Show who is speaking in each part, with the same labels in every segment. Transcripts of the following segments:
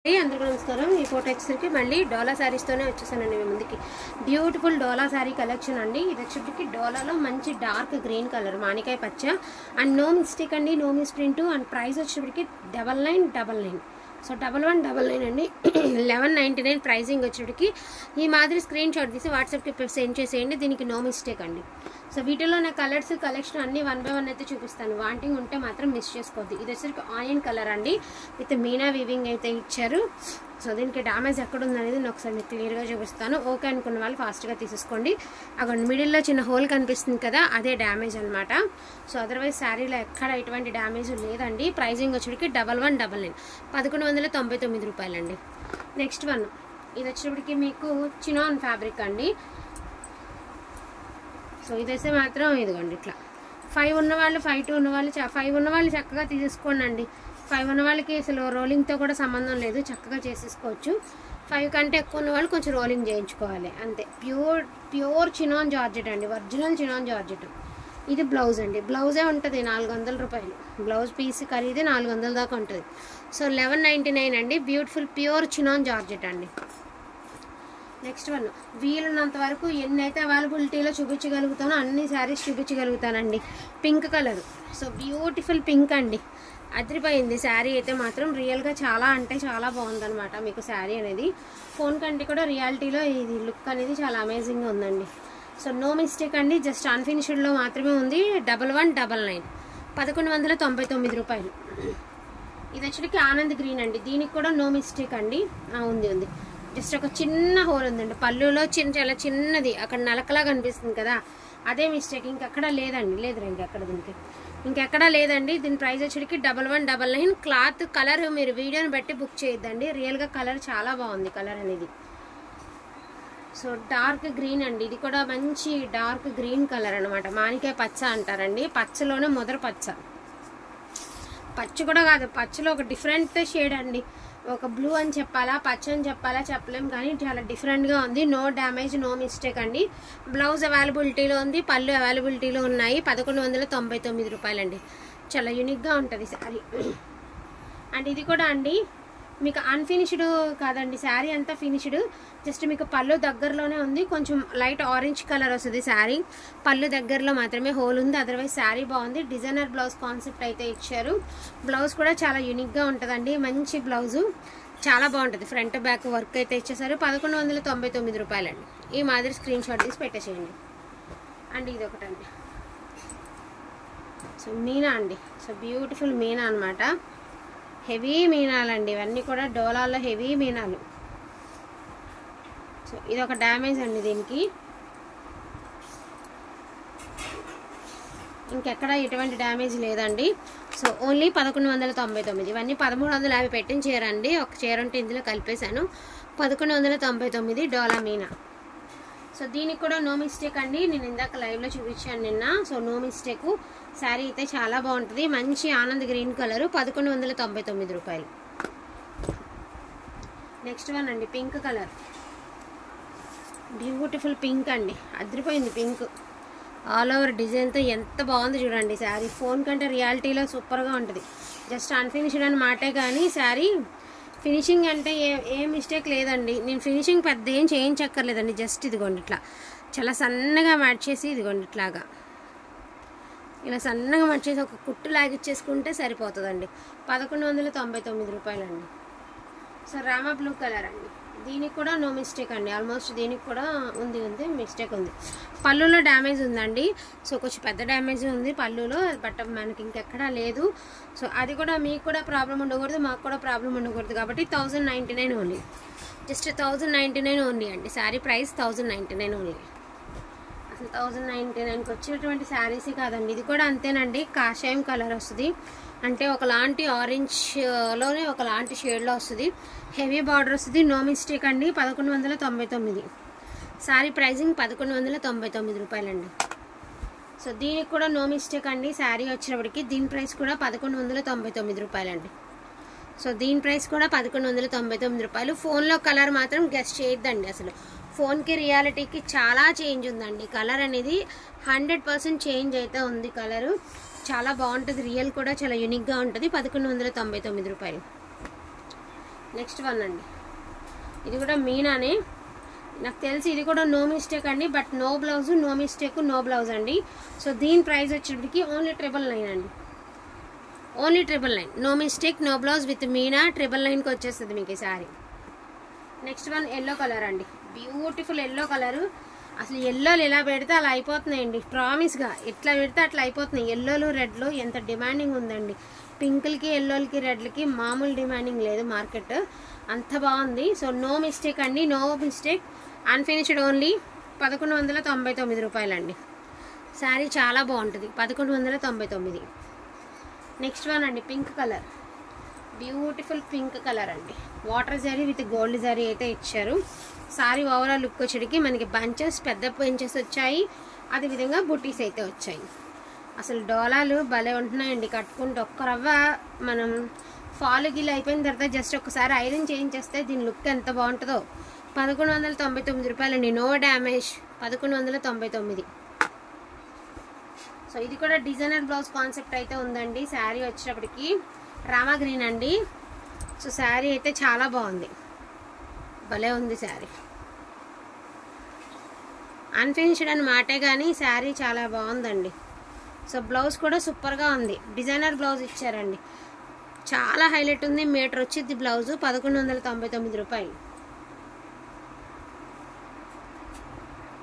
Speaker 1: అందరికీ నమస్కారం. ఈ ఫోటో వచ్చేసరికి మళ్ళీ డోలా శారీస్తోనే వచ్చేసానండి మీ ముందుకి. బ్యూటిఫుల్ డోలా శారీ కలెక్షన్ అండి. ఇది వచ్చేసరికి డోలాలో మంచి డార్క్ గ్రీన్ కలర్ మామిడికాయ పచ్చ అండ్ నో మిస్టేక్ అండి, no miss print. And price వచ్చేసరికి 9999. సో 1199 అండి. 1199 ప్రైజింగ్ వచ్చేటికి ఈ మాదిరి స్క్రీన్ షాట్ తీసి వాట్సాప్కి సెండ్ చేసేయండి. దీనికి నో మిస్టేక్ అండి. సో వీటిలో నా కలర్స్ కలెక్షన్ అన్ని 1 by 1 అయితే చూపిస్తాను. వాంటింగ్ ఉంటే మాత్రం మిస్ చేసుకోవద్దు. ఇది వచ్చేసరికి ఆనియన్ కలర్ అండి, విత్ మీనా వీవింగ్ అయితే ఇచ్చారు. సో దీనికి డ్యామేజ్ ఎక్కడ ఉందనేది నేను ఒకసారి మీకు క్లియర్గా చూపిస్తాను. ఓకే అనుకున్న వాళ్ళు ఫాస్ట్గా తీసేసుకోండి. అక్కడ మిడిల్లో చిన్న హోల్ కనిపిస్తుంది కదా, అదే డ్యామేజ్ అనమాట. సో అదర్వైజ్ శారీలో ఎక్కడ ఎటువంటి డ్యామేజ్ లేదండి. ప్రైజింగ్ వచ్చేటికి 1199, 1199 రూపాయలండి. నెక్స్ట్ వన్ ఇది వచ్చేటికి మీకు చినాన్ ఫ్యాబ్రిక్ అండి. సో ఇదైతే మాత్రం ఇదిగోండి ఇట్లా 5 ఉన్నవాళ్ళు, 5 ఉన్నవాళ్ళు, 5 ఉన్నవాళ్ళు చక్కగా తీసేసుకోండి అండి. 5 ఉన్న వాళ్ళకి అసలు రోలింగ్తో కూడా సంబంధం లేదు, చక్కగా చేసేసుకోవచ్చు. 5 కంటే ఎక్కువ ఉన్న వాళ్ళు కొంచెం రోలింగ్ చేయించుకోవాలి అంతే. ప్యూర్ చినాన్ జార్జెట్ అండి, ఒరిజినల్ చినాన్ జార్జెట్. ఇది బ్లౌజ్ అండి, బ్లౌజే ఉంటుంది 400 రూపాయలు. బ్లౌజ్ పీస్ ఖరీదే 400 దాకా ఉంటుంది. సో 1199 అండి. బ్యూటిఫుల్ ప్యూర్ చినాన్ జార్జెట్ అండి. నెక్స్ట్ వన్ వీలున్నంత వరకు ఎన్నైతే అవైలబిలిటీలో చూపించగలుగుతానో అన్ని శారీస్ చూపించగలుగుతానండి. Pink colour, so beautiful pink అండి. అదిరిపోయింది శారీ అయితే మాత్రం. రియల్గా చాలా అంటే చాలా బాగుందనమాట మీకు శారీ అనేది. ఫోన్ కంటే కూడా రియాలిటీలో ఇది లుక్ అనేది చాలా అమేజింగ్గా ఉందండి. సో నో మిస్టేక్ అండి, జస్ట్ అన్ఫినిష్డ్లో మాత్రమే ఉంది. 1199, 1199 రూపాయలు. ఇది వచ్చేటికి ఆనంద్ గ్రీన్ అండి. దీనికి కూడా నో మిస్టేక్ అండి. ఉంది జస్ట్ ఒక చిన్న హోల్ ఉందండి పళ్ళులో, చాలా చిన్నది, అక్కడ నలకలా కనిపిస్తుంది కదా, అదే మిస్టేక్. ఇంకెక్కడా లేదండి, లేదురా ఇంకెక్కడా లేదండి. దీని ప్రైస్ వచ్చేటికి 1199. క్లాత్ కలర్ మీరు వీడియోని బట్టి బుక్ చేయొద్దండి, రియల్గా కలర్ చాలా బాగుంది కలర్ అనేది. సో డార్క్ గ్రీన్ అండి, ఇది కూడా మంచి డార్క్ గ్రీన్ కలర్ అనమాట. మామిడికాయ పచ్చ అంటారండి, పచ్చలోనే మొదటి పచ్చ కూడా కాదు, పచ్చలో ఒక డిఫరెంట్ షేడ్ అండి. ఒక బ్లూ అని చెప్పాలా, పచ్చ అని చెప్పాలా చెప్పలేం, కానీ చాలా డిఫరెంట్గా ఉంది. నో డ్యామేజ్, నో మిస్టేక్ అండి. బ్లౌజ్ అవైలబిలిటీలో ఉంది, పళ్ళు అవైలబిలిటీలో ఉన్నాయి. 1199 రూపాయలండి. చాలా యూనిక్గా ఉంటుంది శారీ. అండ్ ఇది కూడా అండి మీకు అన్ఫినిష్డ్ కాదండి, శారీ అంతా ఫినిష్డ్. జస్ట్ మీకు పళ్ళు దగ్గరలోనే ఉంది, కొంచెం లైట్ ఆరెంజ్ కలర్ వస్తుంది శారీ. పళ్ళు దగ్గరలో మాత్రమే హోల్ ఉంది, అదర్వైజ్ శారీ బాగుంది. డిజైనర్ బ్లౌజ్ కాన్సెప్ట్ అయితే ఇచ్చారు. బ్లౌజ్ కూడా చాలా యూనిక్గా ఉంటుందండి, మంచి బ్లౌజు, చాలా బాగుంటుంది. ఫ్రంట్ బ్యాక్ వర్క్ అయితే ఇచ్చేసారు. 1199 రూపాయలండి. ఈ మాదిరి స్క్రీన్ షాట్ తీసి పెట్టేసేయండి. అండ్ ఇది ఒకటండి, సో మీనా అండి. సో బ్యూటిఫుల్ మీనా అనమాట, హెవీ మీనాలండి ఇవన్నీ కూడా. డోలాల్లో హెవీ మీనాలు. సో ఇది ఒక డ్యామేజ్ అండి దీనికి. ఇంకెక్కడ ఎటువంటి డ్యామేజ్ లేదండి. So only 1199. ఇవన్నీ 1350 పెట్టిన చీర అండి. ఒక చీర ఉంటే ఇందులో కలిపేశాను. 1199 డోలా మీనా. సో దీనికి కూడా నో మిస్టేక్ అండి. నేను ఇందాక లైవ్లో చూపించాను నిన్న. So no mistake. శారీ అయితే చాలా బాగుంటుంది, మంచి ఆనంద్ గ్రీన్ కలరు. 1199 రూపాయలు. నెక్స్ట్ వన్ అండి, పింక్ కలర్, బ్యూటిఫుల్ పింక్ అండి. అదిరిపోయింది పింక్. ఆల్ ఓవర్ డిజైన్తో ఎంత బాగుంది చూడండి శారీ. ఫోన్ కంటే రియాలిటీలో సూపర్గా ఉంటుంది. జస్ట్ అన్ఫినిష్డ్ అని మాటే కానీ శారీ ఫినిషింగ్ అంటే ఏ మిస్టేక్ లేదండి. నేను ఫినిషింగ్ పెద్ద ఏం చేయించక్కర్లేదండి. జస్ట్ ఇదిగోండి ఇట్లా చాలా సన్నగా మడిచేసి, ఇదిగోండి ఇట్లాగా ఇలా సన్నగా మడిచేసి ఒక కుట్టు లాగిచ్చేసుకుంటే సరిపోతుందండి. 1199 రూపాయలండి. సో రామా బ్లూ కలర్ అండి. దీనికి కూడా నో మిస్టేక్ అండి. ఆల్మోస్ట్ దీనికి కూడా ఉంది మిస్టేక్ ఉంది. పళ్ళులో డ్యామేజ్ ఉందండి. సో కొంచెం పెద్ద డ్యామేజ్ ఉంది పళ్ళులో, బట్ మనకి ఇంకెక్కడా లేదు. సో అది కూడా మీకు కూడా ప్రాబ్లం ఉండకూడదు, మాకు కూడా ప్రాబ్లం ఉండకూడదు కాబట్టి 1099 ఓన్లీ. జస్ట్ 1099 ఓన్లీ అండి. Sari price 1099 only. అసలు 1099కి వచ్చేటువంటి శారీస్ కాదండి. ఇది కూడా అంతేనండి, కాషాయం కలర్ వస్తుంది. అంటే ఒకలాంటి ఆరెంజ్లోనే ఒకలాంటి షేడ్లో వస్తుంది. హెవీ బార్డర్ వస్తుంది. నో మిస్టేక్ అండి. 1199. శారీ ప్రైజింగ్ 1199 రూపాయలండి. సో దీనికి కూడా నో మిస్టేక్ అండి. శారీ వచ్చినప్పటికి దీని ప్రైస్ కూడా 1199 రూపాయలండి. సో దీని ప్రైస్ కూడా 1199 రూపాయలు. ఫోన్లో కలర్ మాత్రం గెస్ చేయొద్దండి. అసలు ఫోన్కి రియాలిటీకి చాలా చేంజ్ ఉందండి. కలర్ అనేది 100% చేంజ్ అయితే ఉంది. కలరు చాలా బాగుంటుంది, రియల్ కూడా చాలా యూనిక్గా ఉంటుంది. 1199 రూపాయలు. నెక్స్ట్ వన్ అండి, ఇది కూడా మీనానే, నాకు తెలిసి ఇది కూడా నో మిస్టేక్ అండి, but no blouse, no mistake, no blouse అండి. సో దీని ప్రైస్ వచ్చేటికి ఓన్లీ 999 అండి, only 999. No mistake, no blouse with Meena 999కి వచ్చేస్తుంది మీకు ఈ sari. Next one yellow colour అండి, బ్యూటిఫుల్ ఎల్లో కలరు. అసలు ఎల్లోలు ఎలా పెడితే అలా అయిపోతున్నాయండి, ప్రామిస్గా ఎట్లా పెడితే అట్లా అయిపోతున్నాయి. ఎల్లోలు రెడ్లు ఎంత డిమాండింగ్ ఉందండి, పింకులకి ఎల్లోలకి రెడ్లకి మామూలు డిమాండింగ్ లేదు మార్కెట్, అంత బాగుంది. సో నో మిస్టేక్ అండి, నో మిస్టేక్, అన్ఫినిష్డ్ ఓన్లీ 1199 రూపాయలండి. శారీ చాలా బాగుంటుంది, 1199. నెక్స్ట్ వన్ అండి, pink colour, beautiful pink colour అండి, water zari with gold zari అయితే ఇచ్చారు. సారీ ఓవరాల్ లుక్ వచ్చేటికి మనకి బంచెస్, పెద్ద బంచెస్ వచ్చాయి, అదేవిధంగా బుటీస్ అయితే వచ్చాయి. అసలు డోలాలు భలే ఉంటున్నాయండి కట్టుకుంటే. ఒక్క రవ్వ మనం ఫాల్ గిల్ అయిపోయిన తర్వాత జస్ట్ ఒకసారి ఐరన్ చేయించేస్తే దీని లుక్ ఎంత బాగుంటుందో. 1199 రూపాయలండి, నో డ్యామేజ్, 1199. సో ఇది కూడా డిజైనర్ బ్లౌజ్ కాన్సెప్ట్ అయితే ఉందండి. శారీ వచ్చేటప్పటికి రామా గ్రీన్ అండి. సో శారీ అయితే చాలా బాగుంది, భలే ఉంది శారీ. అన్ఫినిష్డ్ అని మాటే కానీ శారీ చాలా బాగుందండి. సో బ్లౌజ్ కూడా సూపర్గా ఉంది, డిజైనర్ బ్లౌజ్ ఇచ్చారండి, చాలా హైలైట్ ఉంది. మీటర్ వచ్చింది బ్లౌజు, 1199 రూపాయలు.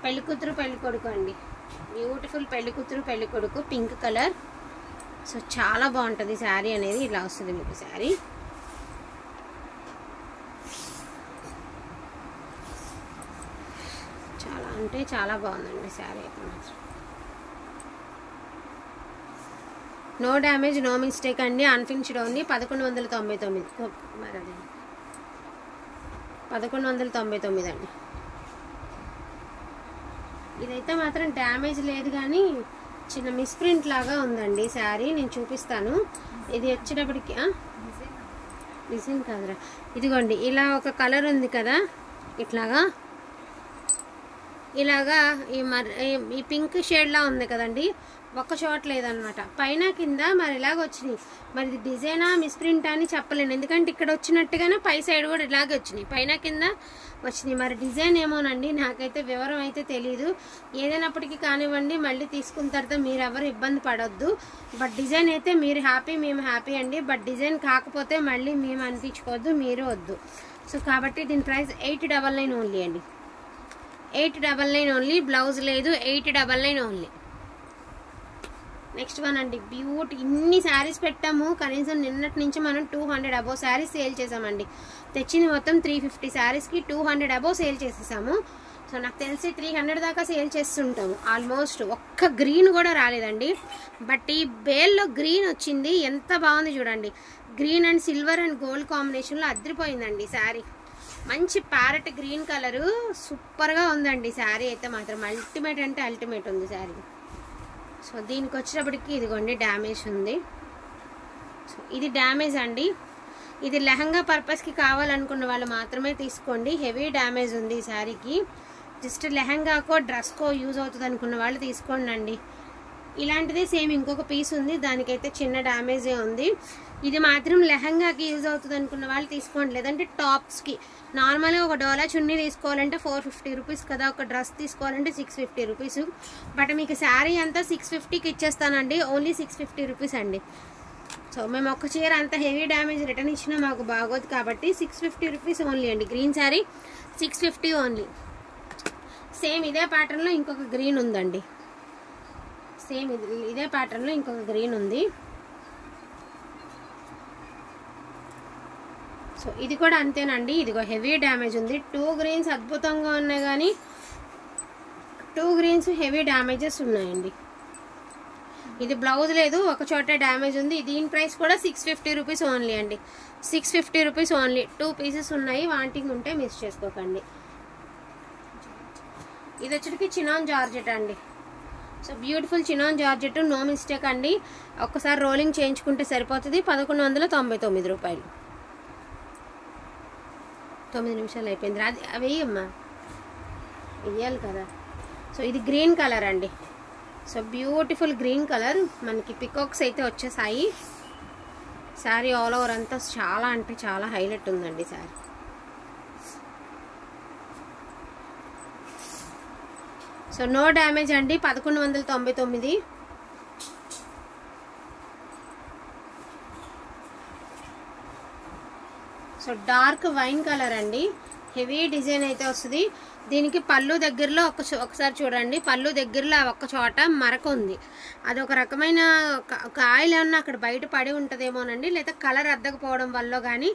Speaker 1: పెళ్ళికూతురు పెళ్ళికొడుకు అండి, బ్యూటిఫుల్ పెళ్ళికూతురు పెళ్ళికొడుకు, పింక్ కలర్. సో చాలా బాగుంటుంది శారీ అనేది, ఇలా వస్తుంది మీకు శారీ. చాలా అంటే చాలా బాగుందండి శారీ అయితే మాత్రం. నో డ్యామేజ్, నో మిస్టేక్ అండి, అన్ఫినిష్డ్ ఓన్లీ 1199. మరి అది 1199 అండి. ఇదైతే మాత్రం డ్యామేజ్ లేదు కానీ చిన్న మిస్ప్రింట్ లాగా ఉందండి శారీ, నేను చూపిస్తాను. ఇది వచ్చేటప్పటికి డిజైన్ కాదురా, ఇదిగోండి ఇలా ఒక కలర్ ఉంది కదా, ఇలాగా ఈ పింక్ షేడ్లా ఉంది కదండి, ఒక్క చోట లేదనమాట, పైన కింద మరి ఇలాగ వచ్చినాయి. మరి ఇది డిజైనా మిస్ప్రింట్ అని చెప్పలేను, ఎందుకంటే ఇక్కడ వచ్చినట్టుగానే పై సైడ్ కూడా ఇలాగే వచ్చినాయి, పైన కింద వచ్చినాయి. మరి డిజైన్ ఏమోనండి, నాకైతే వివరం అయితే తెలీదు. ఏదైనప్పటికీ కానివ్వండి, మళ్ళీ తీసుకున్న తర్వాత మీరు ఎవరు ఇబ్బంది పడొద్దు. బట్ డిజైన్ అయితే మీరు హ్యాపీ, మేము హ్యాపీ అండి. బట్ డిజైన్ కాకపోతే మళ్ళీ మేము అనిపించుకోవద్దు, మీరు వద్దు. సో కాబట్టి దీని ప్రైస్ 899 ఓన్లీ అండి, 899 ఓన్లీ. బ్లౌజ్ లేదు, 899 ఓన్లీ. నెక్స్ట్ వన్ అండి, బ్యూటీ. ఇన్ని శారీస్ పెట్టాము, కనీసం నిన్నటి నుంచి మనం 200 అబోవ్ శారీస్ సేల్ చేసామండి. తెచ్చింది మొత్తం 350 శారీస్కి 200 అబోవ్ సేల్ చేసేసాము. సో నాకు తెలిసి 300 దాకా సేల్ చేస్తుంటాము ఆల్మోస్ట్. ఒక్క గ్రీన్ కూడా రాలేదండి, బట్ ఈ బేల్లో గ్రీన్ వచ్చింది, ఎంత బాగుంది చూడండి. Green and silver and gold కాంబినేషన్లో అదిరిపోయిందండి శారీ. మంచి ప్యారెట్ గ్రీన్ కలరు, సూపర్గా ఉందండి శారీ అయితే మాత్రం. అల్టిమేట్ అంటే అల్టిమేట్ ఉంది శారీ. సో దీనికి వచ్చేటప్పటికి ఇదిగోండి డ్యామేజ్ ఉంది. సో ఇది డ్యామేజ్ అండి, ఇది లెహంగా పర్పస్కి కావాలనుకున్న వాళ్ళు మాత్రమే తీసుకోండి. హెవీ డ్యామేజ్ ఉంది ఈ శారీకి, జస్ట్ లెహంగాకో డ్రెస్కో యూజ్ అవుతుంది అనుకున్న వాళ్ళు తీసుకోండి అండి. ఇలాంటిదే సేమ్ ఇంకొక పీస్ ఉంది, దానికైతే చిన్న డ్యామేజే ఉంది. ఇది మాత్రం లెహంగాకి యూజ్ అవుతుంది అనుకున్న వాళ్ళు తీసుకోండి. లేదంటే టాప్స్కి నార్మల్గా ఒక డోలా చున్నీ తీసుకోవాలంటే 450 రూపీస్ కదా, ఒక డ్రెస్ తీసుకోవాలంటే 650 రూపీస్. బట్ మీకు శారీ అంతా 650కి ఇచ్చేస్తానండి, ఓన్లీ 650 రూపీస్ అండి. సో మేము ఒక చీర అంత హెవీ డ్యామేజ్ రిటర్న్ ఇచ్చినా మాకు బాగోదు కాబట్టి 650 రూపీస్ ఓన్లీ అండి. Green sari 650 only. సేమ్ ఇదే ప్యాటర్న్లో ఇంకొక గ్రీన్ ఉందండి, సేమ్ ఇదే ప్యాటర్న్లో ఇంకొక గ్రీన్ ఉంది. సో ఇది కూడా అంతేనండి, ఇదిగో హెవీ డ్యామేజ్ ఉంది. 2 గ్రీన్స్ అద్భుతంగా ఉన్నాయి కానీ 2 గ్రీన్స్ హెవీ డ్యామేజెస్ ఉన్నాయండి. ఇది బ్లౌజ్ లేదు, ఒక చోట డ్యామేజ్ ఉంది. దీని ప్రైస్ కూడా 650 రూపీస్ ఓన్లీ అండి, 650 రూపీస్ ఓన్లీ. 2 పీసెస్ ఉన్నాయి, వాంటింగ్ ఉంటే మిస్ చేసుకోకండి. ఇది వచ్చేటికి చినాన్ జార్జెట్ అండి. So beautiful chinon georgette, no mistake అండి. ఒక్కసారి రోలింగ్ చేయించుకుంటే సరిపోతుంది. 1199 రూపాయలు. 9 నిమిషాలు అయిపోయింది, అది వేయమ్మా, వేయాలి కదా. సో ఇది గ్రీన్ కలర్ అండి. సో బ్యూటిఫుల్ గ్రీన్ కలర్, మనకి పికాక్స్ అయితే వచ్చేసాయి. శారీ ఆల్ ఓవర్ అంతా చాలా అంటే చాలా హైలైట్ ఉందండి శారీ. సో నో డ్యామేజ్ అండి. 1199. సో డార్క్ వైన్ కలర్ అండి. హెవీ డిజైన్ అయితే వస్తుంది. దీనికి పళ్ళు దగ్గరలో ఒకసారి చూడండి. పళ్ళు దగ్గరలో ఒక్క చోట మరక ఉంది. అదొక రకమైన ఆయిల్ ఏమన్నా అక్కడ బయట పడి ఉంటుందేమోనండి, లేదా కలర్ అద్దకపోవడం వల్ల కానీ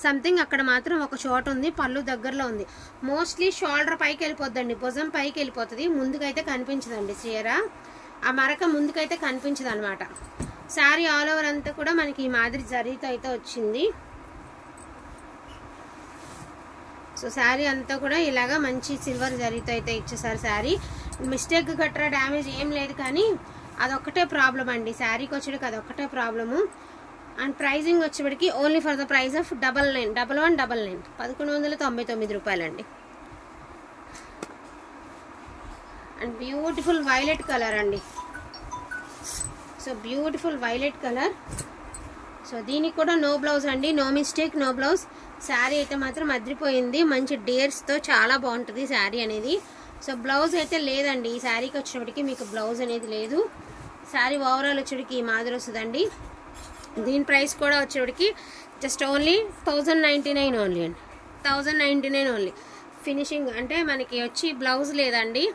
Speaker 1: సంథింగ్ అక్కడ మాత్రం ఒక చోట ఉంది. పళ్ళు దగ్గరలో ఉంది. మోస్ట్లీ షోల్డర్ పైకి వెళ్ళిపోద్దండి, భుజం పైకి వెళ్ళిపోతుంది. ముందుకైతే కనిపించదండి చీర. ఆ మరక ముందుకైతే కనిపించదు అనమాట. శారీ ఆల్ ఓవర్ అంతా కూడా మనకి ఈ మాదిరి జరీతో అయితే వచ్చింది. సో శారీ అంతా కూడా ఇలాగా మంచి సిల్వర్ జరీతో అయితే ఇచ్చేసారు. శారీ మిస్టేక్ గట్రా డ్యామేజ్ ఏం లేదు, కానీ అదొక్కటే ప్రాబ్లం అండి. శారీకి వచ్చేటికి అదొక్కటే ప్రాబ్లము. అండ్ ప్రైజింగ్ వచ్చేటికి only for the price of 1199 1199 రూపాయలండి. అండ్ బ్యూటిఫుల్ వైలెట్ కలర్ అండి. So beautiful violet colour. So దీనికి కూడా నో బ్లౌజ్ అండి, no mistake, no blouse. Sari అయితే మాత్రం అదిరిపోయింది. మంచి డేర్స్తో చాలా బాగుంటుంది శారీ అనేది. సో బ్లౌజ్ అయితే లేదండి. ఈ శారీకి వచ్చేటికి మీకు బ్లౌజ్ అనేది లేదు. శారీ ఓవరాల్ వచ్చేటికి ఈ మాదిరి వస్తుందండి. దీని ప్రైస్ కూడా వచ్చేటికి జస్ట్ ఓన్లీ 1099 ఓన్లీ అండి. 1099 ఓన్లీ. ఫినిషింగ్ అంటే మనకి వచ్చి బ్లౌజ్ లేదండి.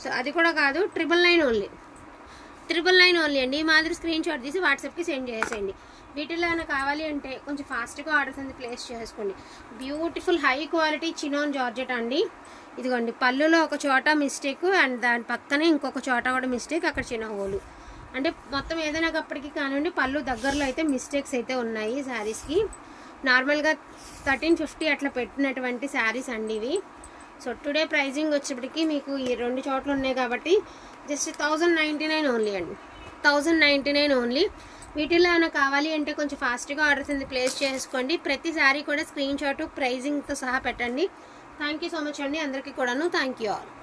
Speaker 1: సో అది కూడా కాదు, 999 ఓన్లీ. 999 ఓన్లీ అండి. ఈ మాదిరి స్క్రీన్ షాట్ తీసి వాట్సాప్కి సెండ్ చేసేయండి. వీటిలో ఏమైనా కావాలి అంటే కొంచెం ఫాస్ట్గా ఆర్డర్స్ అనేది ప్లేస్ చేసుకోండి. Beautiful high quality chinon georgette అండి. ఇదిగోండి పళ్ళులో ఒక చోట మిస్టేక్, అండ్ దాని పక్కనే ఇంకొక చోట కూడా మిస్టేక్, అక్కడ చిన్న హోలు. అంటే మొత్తం ఏదైనా అప్పటికి కానివ్వండి పళ్ళు దగ్గరలో అయితే మిస్టేక్స్ అయితే ఉన్నాయి శారీస్కి. నార్మల్గా 1350 అట్లా పెట్టినటువంటి శారీస్ అండి ఇవి. సో టుడే ప్రైజింగ్ వచ్చేప్పటికి మీకు ఈ 2 చోట్ల ఉన్నాయి కాబట్టి జస్ట్ 1099 ఓన్లీ అండి. 1099 ఓన్లీ. వీటిల్లో ఏమైనా కావాలి అంటే కొంచెం ఫాస్ట్గా ఆర్డర్స్ అనేది ప్లేస్ చేసుకోండి. ప్రతి శారీ కూడా స్క్రీన్ షాట్ ప్రైజింగ్తో సహా పెట్టండి. థ్యాంక్ యూ సో మచ్ అండి అందరికీ కూడాను. Thank you all.